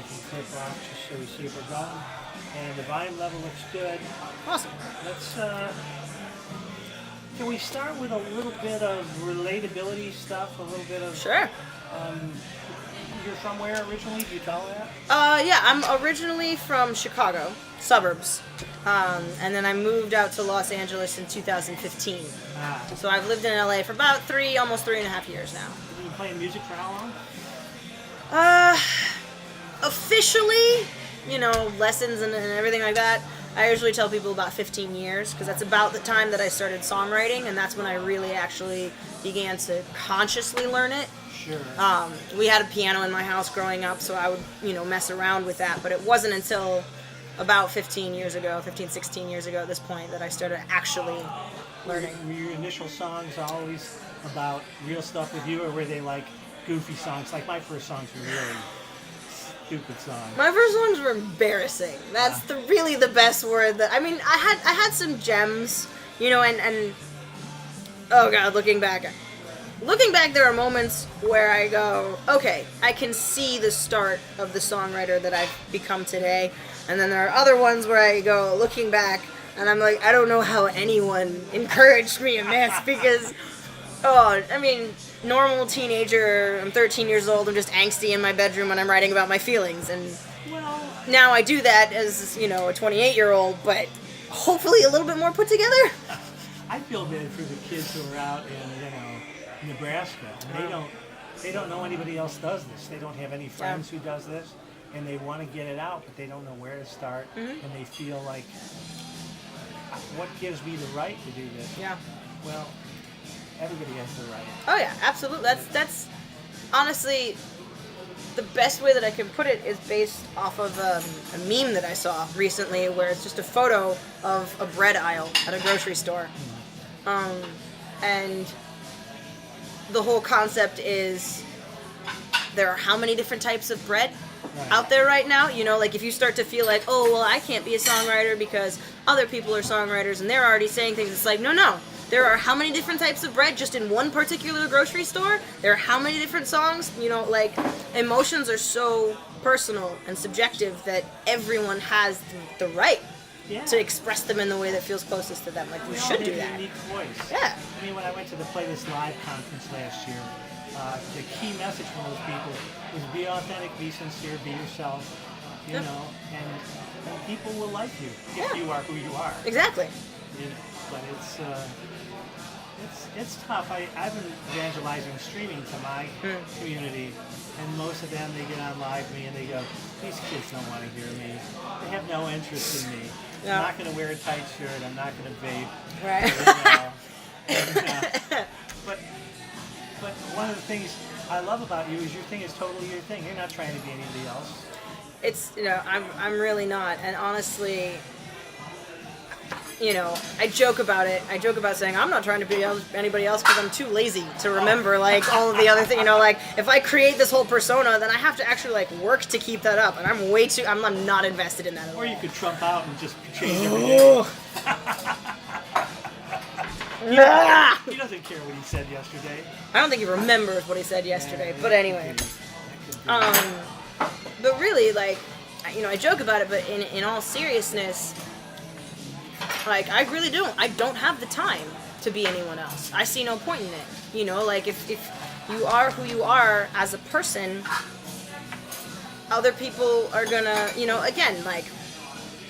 can clip off just so we see if we're going. And the volume level looks good. Awesome. Let's, can we start with a little bit of relatability stuff? A little bit of... Sure. You're from where originally? Do you tell that? Yeah, I'm originally from Chicago, suburbs. And then I moved out to Los Angeles in 2015. So I've lived in LA for about almost 3.5 years now. Have you been playing music for how long? Officially, lessons and everything like that, I usually tell people about 15 years, because that's about the time that I started songwriting, and that's when I really actually began to consciously learn it. Sure. We had a piano in my house growing up, so I would, mess around with that, but it wasn't until about 16 years ago at this point, that I started actually learning. Were your initial songs always about real stuff with you, or were they like goofy songs? Like my first songs were really stupid songs. My first songs were embarrassing. That's really the best word. I had some gems, and oh god, looking back, there are moments where I go, okay, I can see the start of the songwriter that I've become today. And then there are other ones where I go, looking back, and I'm like, I don't know how anyone encouraged me in this, because, normal teenager, I'm 13 years old, I'm just angsty in my bedroom when I'm writing about my feelings. And now I do that as, a 28-year-old, but hopefully a little bit more put together. I feel bad for the kids who are out in, Nebraska. They don't know anybody else does this. They don't have any friends who does this, and they want to get it out, but they don't know where to start, and they feel like, what gives me the right to do this? Yeah. Well, everybody has the right. Oh yeah, absolutely. That's honestly the best way that I can put it is based off of a meme that I saw recently, where it's just a photo of a bread aisle at a grocery store, and the whole concept is there are how many different types of bread out there right now? Like if you start to feel like, oh, well, I can't be a songwriter because other people are songwriters and they're already saying things. It's like, no. There are how many different types of bread just in one particular grocery store? There are how many different songs? Like emotions are so personal and subjective that everyone has the right to express them in the way that feels closest to them. Like we should do that. Unique voice. Yeah. When I went to the Play This Live conference last year, the key message from those people was be authentic, be sincere, be yourself, and people will like you if you are who you are. Exactly. But it's tough. I've been evangelizing streaming to my community, and most of them, they get on Live Me and they go, these kids don't want to hear me. They have no interest in me. I'm not going to wear a tight shirt. I'm not going to vape. Right. But one of the things I love about you is your thing is totally your thing. You're not trying to be anybody else. It's, I'm really not. And honestly, I joke about it. I joke about saying I'm not trying to be anybody else because I'm too lazy to remember all of the other things. If I create this whole persona, then I have to actually work to keep that up, and I'm not invested in that at all. Or you could trump out and just change everything. He doesn't care what he said yesterday. I don't think he remembers what he said yesterday, but anyway. But really, I joke about it, but in all seriousness, I really don't. I don't have the time to be anyone else. I see no point in it. If you are who you are as a person, other people are gonna, again,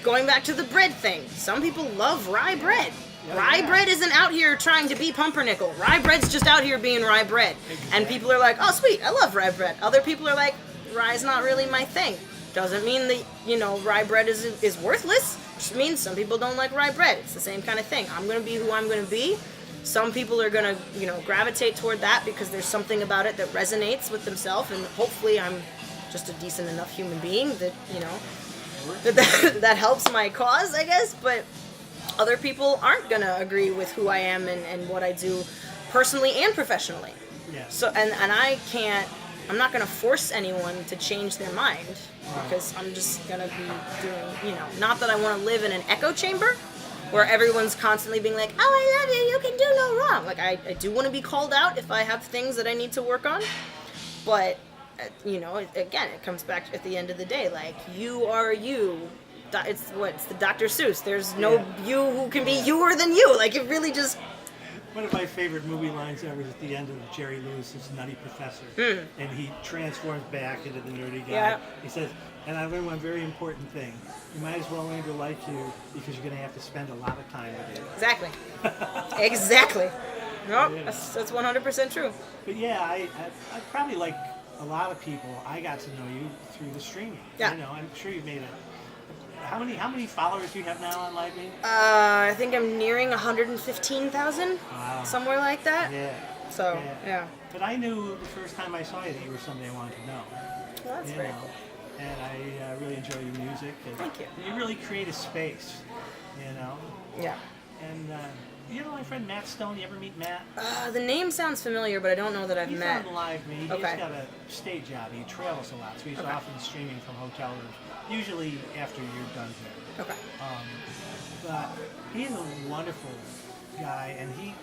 going back to the bread thing. Some people love rye bread. Rye bread isn't out here trying to be pumpernickel. Rye bread's just out here being rye bread. Exactly. And people are like, oh, sweet, I love rye bread. Other people are like, rye's not really my thing. Doesn't mean that, rye bread is worthless. Just means some people don't like rye bread. It's the same kind of thing. I'm going to be who I'm going to be. Some people are going to, gravitate toward that because there's something about it that resonates with themselves, and hopefully I'm just a decent enough human being that, that helps my cause, I guess. But other people aren't going to agree with who I am and what I do personally and professionally. Yeah. So, and I'm not going to force anyone to change their mind, because I'm just going to be doing, not that I want to live in an echo chamber where everyone's constantly being like, oh, I love you, you can do no wrong. I do want to be called out if I have things that I need to work on, but Again, it comes back at the end of the day, like, you are you. It's the Dr. Seuss. There's no you who can be youer than you. Like, it really just. One of my favorite movie lines ever is at the end of Jerry Lewis's Nutty Professor, and he transforms back into the nerdy guy. Yeah. He says, and I learned one very important thing. You might as well learn to like you because you're going to have to spend a lot of time with it. Exactly. Exactly. Nope, Yeah. that's 100% true. But yeah, I probably, like a lot of people, I got to know you through the streaming. Yeah. I'm sure you've made how many followers do you have now on livestreaming? I think I'm nearing 115,000, Wow. somewhere like that. Yeah. So, yeah. But I knew the first time I saw you that you were somebody I wanted to know. Well, that's You very know, cool. And I really enjoy your music. And Thank you. You really create a space, Yeah. And my friend Matt Stone, you ever meet Matt? The name sounds familiar, but I don't know that I've He's met. on Live Me. He's Okay. got a stage job. He travels a lot, so he's Okay. often streaming from hotel rooms, usually after you're done here. Okay. But he's a wonderful guy, and he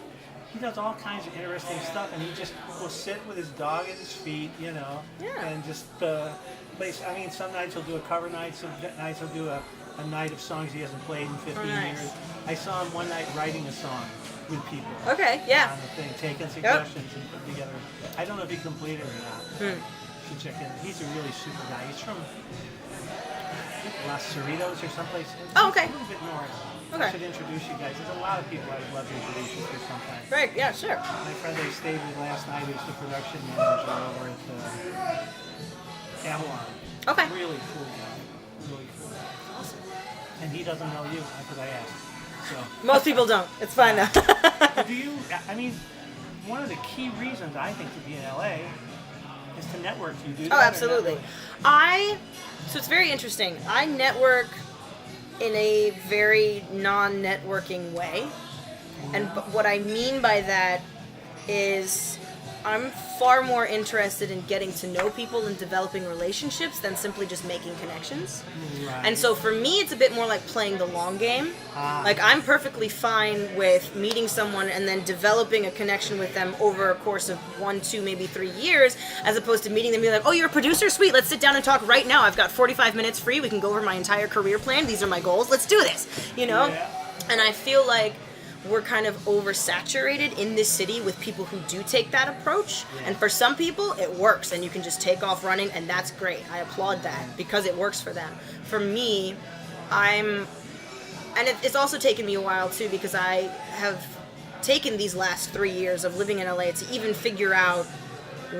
does all kinds of interesting stuff, and he just will sit with his dog at his feet, Yeah. and just play. I mean, some nights he'll do a cover night, some nights he'll do a night of songs he hasn't played in 15 nice. years. I saw him one night writing a song with people. Okay, yeah. On the thing, taking suggestions and putting together. I don't know if he completed it or not. Should check in. He's a really super guy. He's from Los Cerritos or someplace. Oh, okay. A little bit north. Okay. I should introduce you guys. There's a lot of people I would love to introduce you to sometime. Right, yeah, sure. My friend they stayed with last night who's the production manager over at Avalon. Okay. Really cool guy. Really cool guy. Awesome. And he doesn't know you because I asked. So. Most people don't. It's fine though. But one of the key reasons I think to be in LA is to network. You do that Oh, or absolutely. network? So it's very interesting. I network in a very non-networking way. And what I mean by that is I'm far more interested in getting to know people and developing relationships than simply just making connections. Right. And so for me, it's a bit more like playing the long game. Like, I'm perfectly fine with meeting someone and then developing a connection with them over a course of 1, 2, maybe 3 years, as opposed to meeting them and being like, oh, you're a producer? Sweet, let's sit down and talk right now. I've got 45 minutes free. We can go over my entire career plan. These are my goals. Let's do this, Yeah. And I feel like we're kind of oversaturated in this city with people who do take that approach. Yeah. And for some people, it works, and you can just take off running, and that's great. I applaud that because it works for them. For me, it's also taken me a while too, because I have taken these last 3 years of living in LA to even figure out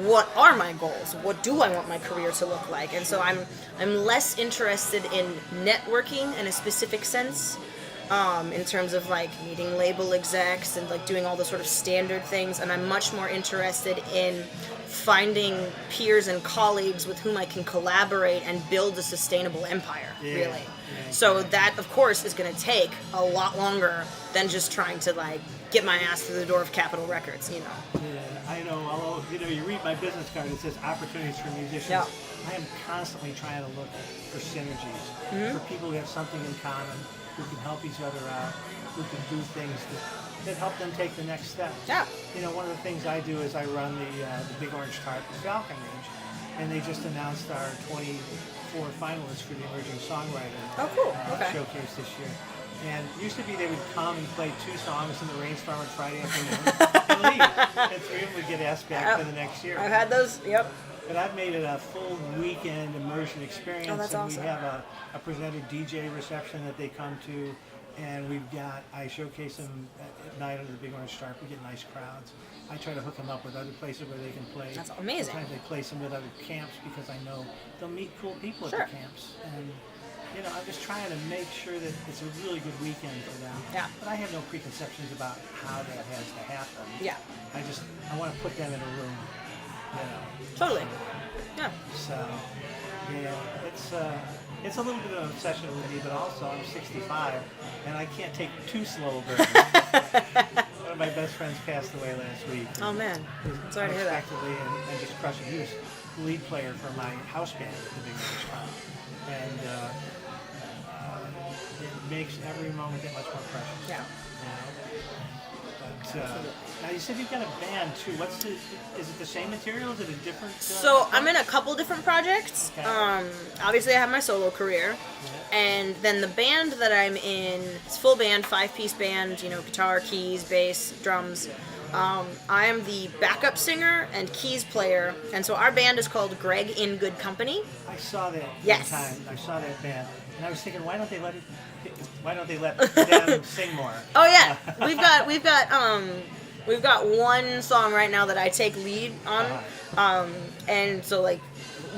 what are my goals? What do I want my career to look like? And so I'm less interested in networking in a specific sense. In terms of like meeting label execs and like doing all the sort of standard things, and I'm much more interested in finding peers and colleagues with whom I can collaborate and build a sustainable empire, really. Yeah. So that, of course, is going to take a lot longer than just trying to like get my ass through the door of Capitol Records, Yeah, I know. Although, you read my business card, it says opportunities for musicians. Yeah. I am constantly trying to look for synergies, for people who have something in common, who can help each other out, who can do things that help them take the next step. Yeah. One of the things I do is I run the Big Orange Tarp Falcon Range, and they just announced our 24 finalists for the Emerging Songwriter Oh, cool. Okay. showcase this year. And it used to be they would come and play 2 songs in the rainstorm on Friday afternoon and leave. And 3 of them would get asked back for the next year. I've had those, yep. But I've made it a full weekend immersion experience. Oh, that's and awesome. We have a presenter DJ reception that they come to, and I showcase them at night under the Big Orange Tarp. We get nice crowds. I try to hook them up with other places where they can play. That's amazing. Sometimes they place them with other camps because I know they'll meet cool people at Sure. the camps. And I'm just trying to make sure that it's a really good weekend for them. Yeah. But I have no preconceptions about how that has to happen. Yeah. I want to put them in a room. Totally. Yeah. So, yeah, it's a little bit of an obsession with me, but also I'm 65 and I can't take too slow a burden. One of my best friends passed away last week. Oh man, sorry to hear that. Unexpectedly and just crushing. He was the lead player for my house band at the Big Orange Tarp, and it makes every moment that much more precious. Yeah. But, now you said you've got a band too. Is it the same material? Is it a different? So I'm in a couple different projects. Okay. Obviously, I have my solo career, and then the band that I'm in, it's full band, 5-piece band. You know, guitar, keys, bass, drums. I am the backup singer and keys player, and so our band is called Greg in Good Company. I saw that Yes. one time. I saw that band, and I was thinking, why don't they let them sing more? Oh yeah, we've got one song right now that I take lead on, and so like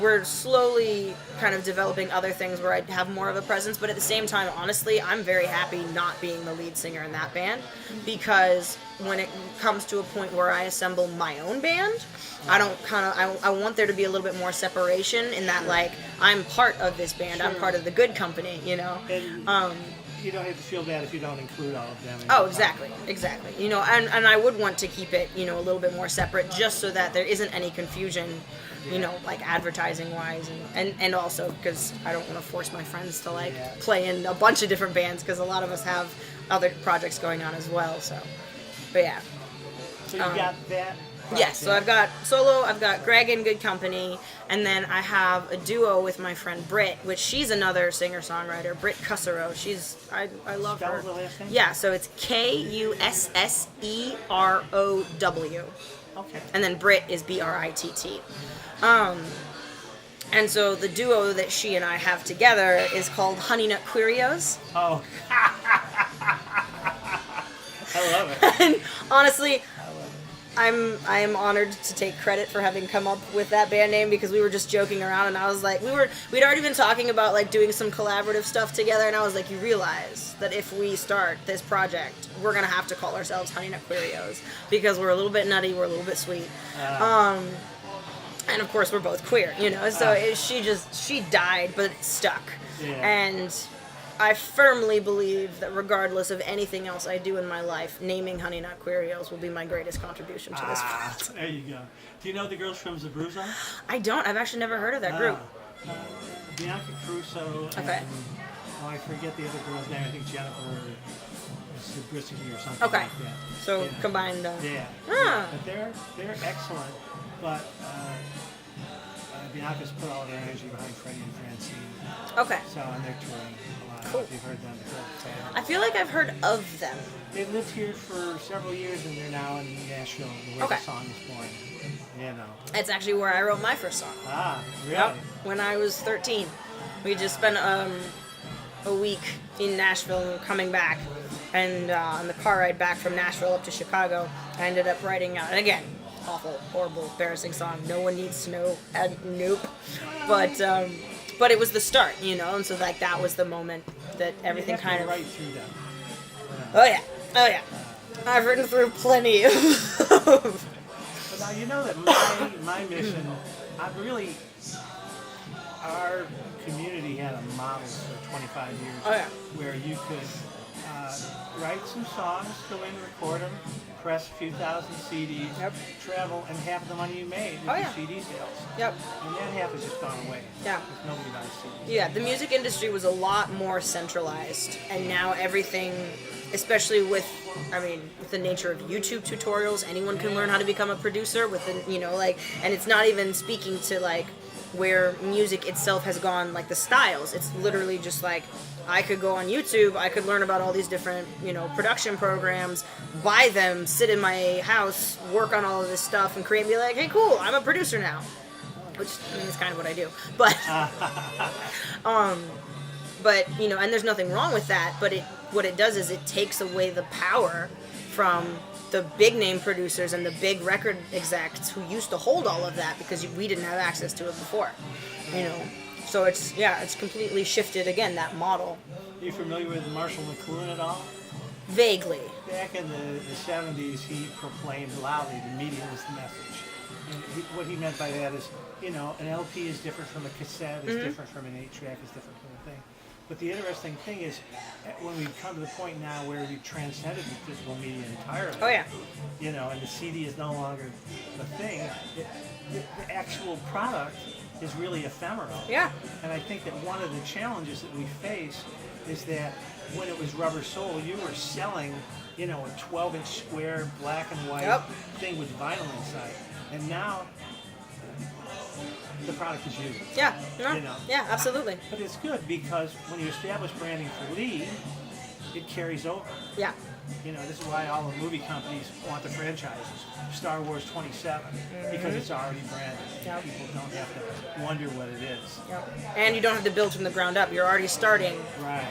we're slowly kind of developing other things where I have more of a presence. But at the same time, honestly, I'm very happy not being the lead singer in that band, because when it comes to a point where I assemble my own band, I want there to be a little bit more separation in that, like, I'm part of this band, I'm part of the Good Company, you know. And you don't have to feel bad if you don't include all of them. Oh, exactly. You know, and I would want to keep it, you know, a little bit more separate, just so that there isn't any confusion, you know, like advertising wise, and also because I don't want to force my friends to like play in a bunch of different bands, because a lot of us have other projects going on as well. So, but yeah. So you got that. Yes, so I've got solo, I've got Greg in Good Company, and then I have a duo with my friend Britt, which she's another singer-songwriter, Britt Cussero. I love Spell her. the last name? Yeah, so it's Kusserow. Okay. And then Britt is Britt. And so the duo that she and I have together is called Honey Nut Querios. Oh. I love it. And honestly, I am honored to take credit for having come up with that band name, because we were just joking around, and I was like, we'd already been talking about like doing some collaborative stuff together, and I was like, you realize that if we start this project, we're gonna have to call ourselves Honey Nut Querios, because we're a little bit nutty, we're a little bit sweet, and of course we're both queer, you know. So she died, but it stuck, and I firmly believe that regardless of anything else I do in my life, naming Honey Nut Querios will be my greatest contribution to this project. There you go. Do you know the girls from Zabruza? I don't. I've actually never heard of that group. Bianca Crusoe. Okay. And, I forget the other girl's name. I think Jennifer Zabriskie or something Okay. like that. So combined. Yeah. Ah. But they're excellent. But Bianca's put all their energy behind Freddie and Francine. Okay. So, and they're touring a lot. Cool. If you've heard them before. I feel like I've heard of them. They've lived here for several years, and they're now in Nashville, where the song is born. You know. It's actually where I wrote my first song. Ah, really? Yep. When I was 13. We just spent a week in Nashville and coming back. And on the car ride back from Nashville up to Chicago, I ended up writing out, and again, awful, horrible, embarrassing song. No one needs to know. Nope. But it was the start, you know, and so like that was the moment that everything kind of. Right through them. Oh yeah. I've written through plenty of. But now you know that my mission, our community had a model for 25 years. Oh yeah. Where you could write some songs, go in, record them, press a few thousand CDs, travel, and half the money you made with your CD sales. Yep. And that half has just gone away. Yeah. Because nobody buys CDs. Yeah, the music industry was a lot more centralized, and now everything, especially with the nature of YouTube tutorials, anyone can learn how to become a producer with the, you know, like, and it's not even speaking to like where music itself has gone, like the styles. It's literally just like, I could go on YouTube, I could learn about all these different, you know, production programs, buy them, sit in my house, work on all of this stuff, and create, and be like, hey, cool, I'm a producer now. Which, I mean, is kind of what I do. But, but, you know, and there's nothing wrong with that, but what it does is it takes away the power from the big name producers and the big record execs who used to hold all of that, because we didn't have access to it before, you know. So it's completely shifted again, that model. Are you familiar with Marshall McLuhan at all? Vaguely. Back in the 70s, he proclaimed loudly the medium is the message. And what he meant by that is, you know, an LP is different from a cassette, is different from an 8-track, is different from a thing. But the interesting thing is, when we come to the point now where we've transcended the physical media entirely, you know, and the CD is no longer the thing, the actual product is really ephemeral. Yeah. And I think that one of the challenges that we face is that when it was Rubber Soul, you were selling, a 12-inch square black and white Yep. thing with vinyl inside. And now the product is you. Yeah. No. You know. Yeah, absolutely. But it's good because when you establish branding for Lee, it carries over. Yeah. This is why all the movie companies want the franchises. Star Wars 27, because it's already branded. Yep. People don't have to wonder what it is. Yep. And you don't have to build from the ground up. You're already starting, Right.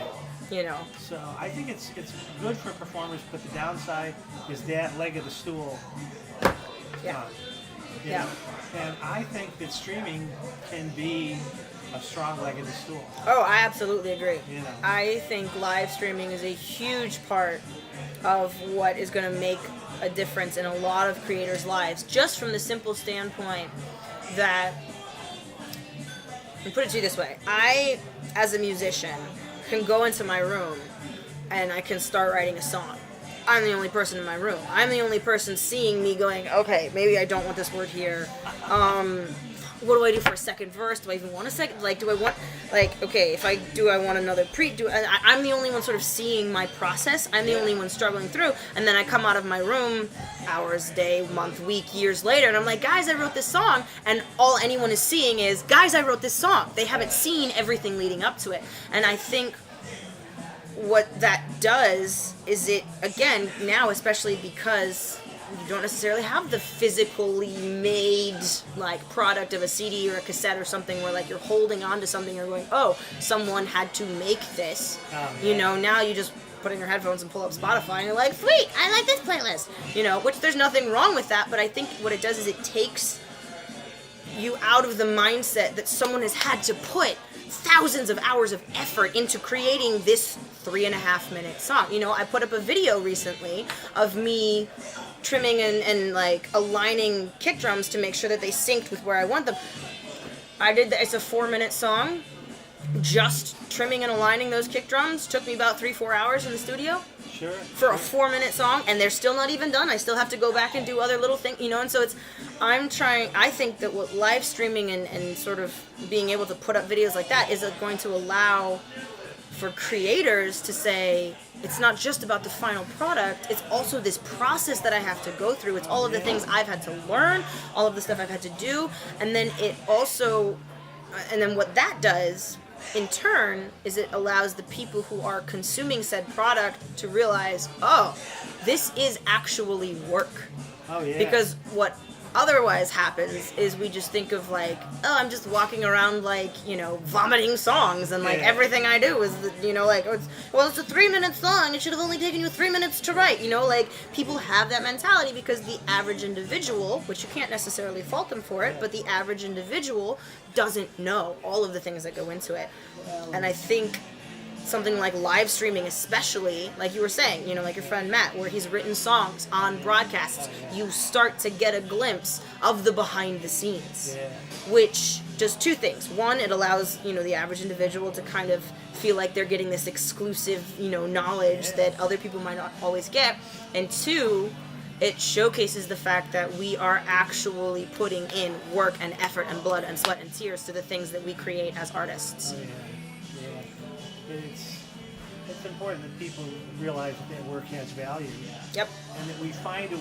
So I think it's good for performers, but the downside is that leg of the stool. Yeah. You Yeah. know? And I think that streaming can be a strong leg of the stool. Oh, I absolutely agree. You know. I think live streaming is a huge part of what is going to make a difference in a lot of creators' lives, just from the simple standpoint that, and put it to you this way, I, as a musician, can go into my room and I can start writing a song. I'm the only person in my room. I'm the only person seeing me going, okay, maybe I don't want this word here. What do I do for a second verse? Do I even want a second? Do I want, okay, if I do, I want another I'm the only one sort of seeing my process. I'm the only one struggling through. And then I come out of my room hours, day, month, week, years later, and I'm like, guys, I wrote this song. And all anyone is seeing is, guys, I wrote this song. They haven't seen everything leading up to it. And I think what that does is it, again, now, especially because you don't necessarily have the physically made product of a CD or a cassette or something where you're holding on to something, you're going, oh, someone had to make this. Now you just put in your headphones and pull up Spotify and you're like, sweet, I like this playlist. Which there's nothing wrong with that, but I think what it does is it takes you out of the mindset that someone has had to put thousands of hours of effort into creating this 3.5-minute song. I put up a video recently of me trimming and aligning kick drums to make sure that they synced with where I want them. It's a 4-minute song. Just trimming and aligning those kick drums took me about 3-4 hours in the studio. Sure. For a 4-minute song, and they're still not even done. I still have to go back and do other little things, and so I think that what live streaming and sort of being able to put up videos like that is going to allow for creators to say, it's not just about the final product, it's also this process that I have to go through. It's all of the things I've had to learn, all of the stuff I've had to do, and then what that does in turn is it allows the people who are consuming said product to realize, oh, this is actually work. Oh, yeah. Because what otherwise happens is we just think of oh, I'm just walking around vomiting songs and everything I do is it's a 3-minute song, it should have only taken you 3 minutes to write. People have that mentality because the average individual, which you can't necessarily fault them for it, but the average individual doesn't know all of the things that go into it. And I think something like live streaming, especially, like you were saying, like your friend Matt, where he's written songs on broadcasts, you start to get a glimpse of the behind the scenes, which does two things. One, it allows, the average individual to kind of feel like they're getting this exclusive, knowledge that other people might not always get. And two, it showcases the fact that we are actually putting in work and effort and blood and sweat and tears to the things that we create as artists. Oh, yeah. It's important that people realize that their work has value. Yep. And that we find a